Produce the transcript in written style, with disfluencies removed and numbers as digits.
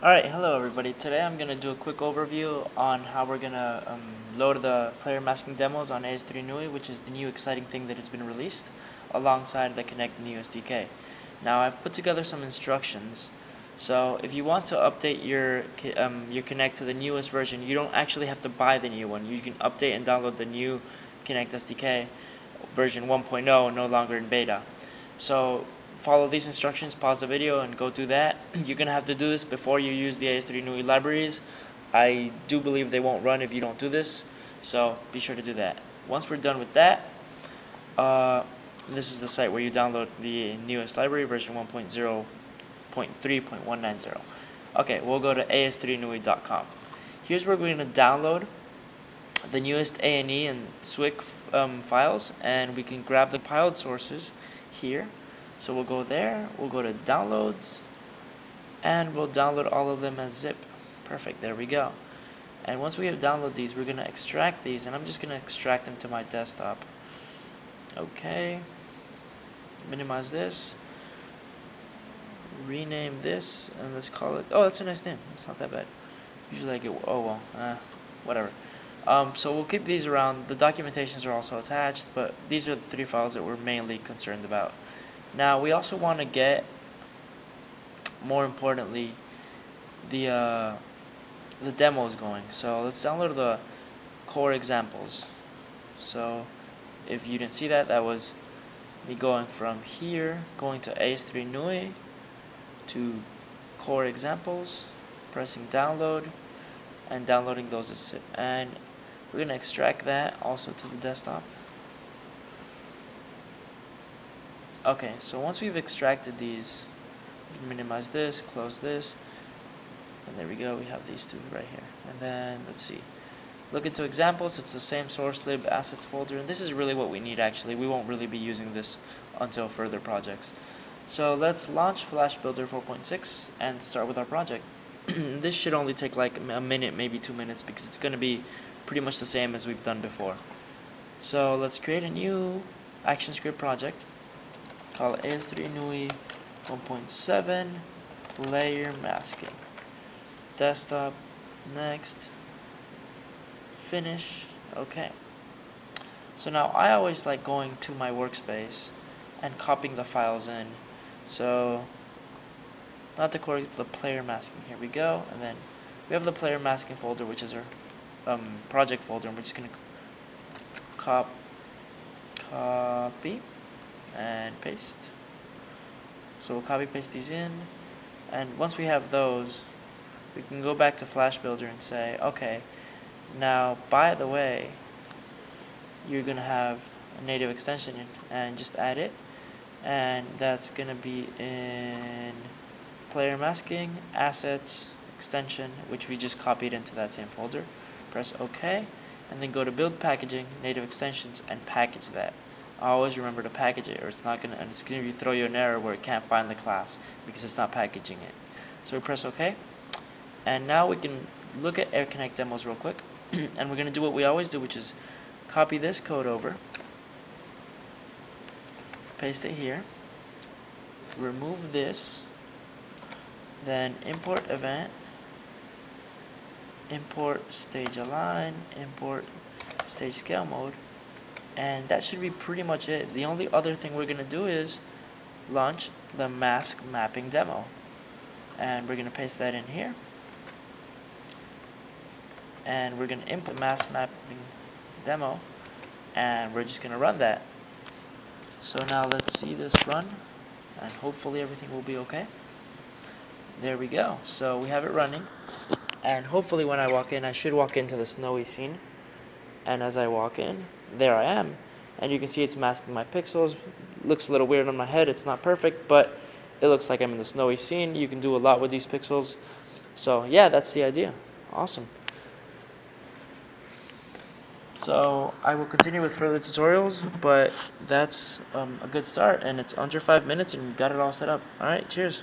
Alright, hello everybody. Today I'm going to do a quick overview on how we're going to load the player masking demos on AS3NUI, which is the new exciting thing that has been released alongside the Kinect SDK. Now I've put together some instructions, so if you want to update your Kinect to the newest version, you don't actually have to buy the new one. You can update and download the new Kinect SDK version 1.0, no longer in beta. So follow these instructions, pause the video, and go do that. You're going to have to do this before you use the AS3NUI libraries. I do believe they won't run if you don't do this, so be sure to do that. Once we're done with that, this is the site where you download the newest library, version 1.0.3.190. Okay, we'll go to AS3NUI.com. Here's where we're going to download the newest ANE and SWIC files, and we can grab the compiled sources here. So we'll go there, we'll go to downloads, and we'll download all of them as zip. Perfect, there we go. And once we have downloaded these, we're going to extract these, and I'm just going to extract them to my desktop. Okay, minimize this, rename this, and let's call it, oh, that's a nice name, it's not that bad. Usually I get, oh well, whatever. So we'll keep these around. The documentations are also attached, but these are the three files that we're mainly concerned about. Now we also want to get, more importantly, the demos going. So let's download the core examples. So if you didn't see that, that was me going from here, going to AS3NUI to core examples, pressing download, and downloading those as zip. And we're going to extract that also to the desktop. Okay, so once we've extracted these, we can minimize this, close this, and there we go, we have these two right here. And then, let's see, look into examples, it's the same source lib assets folder, and this is really what we need actually. We won't really be using this until further projects. So let's launch Flash Builder 4.6 and start with our project. This should only take like a minute, maybe 2 minutes, because it's going to be pretty much the same as we've done before. So let's create a new ActionScript project. Call it AS3NUI 1.7 player masking. Desktop, next, finish, okay. So now I always like going to my workspace and copying the files in. So not the core, the player masking. Here we go, and then we have the player masking folder, which is our project folder, and we're just gonna copy and paste. So we'll copy paste these in, and once we have those, we can go back to Flash Builder and say, okay, now by the way, you're gonna have a native extension and just add it, and that's gonna be in player masking, assets, extension, which we just copied into that same folder. Press OK, and then go to build packaging, native extensions, and package that. Always remember to package it, or it's going to throw you an error where it can't find the class because it's not packaging it. So we press OK, and now we can look at Air Kinect demos real quick, and we're going to do what we always do, which is copy this code over, paste it here, remove this, then import event, import stage align, import stage scale mode, and that should be pretty much it. The only other thing we're going to do is launch the mask mapping demo, and we're going to paste that in here, and we're going to import the mask mapping demo, and we're just going to run that. So now let's see this run, and hopefully everything will be okay. There we go. So we have it running, and hopefully when I walk in, I should walk into the snowy scene. And as I walk in, there I am, and you can see it's masking my pixels. Looks a little weird on my head, it's not perfect, but it looks like I'm in the snowy scene. You can do a lot with these pixels. So yeah, that's the idea. Awesome. So I will continue with further tutorials, but that's a good start, and it's under 5 minutes and we got it all set up. Alright, cheers.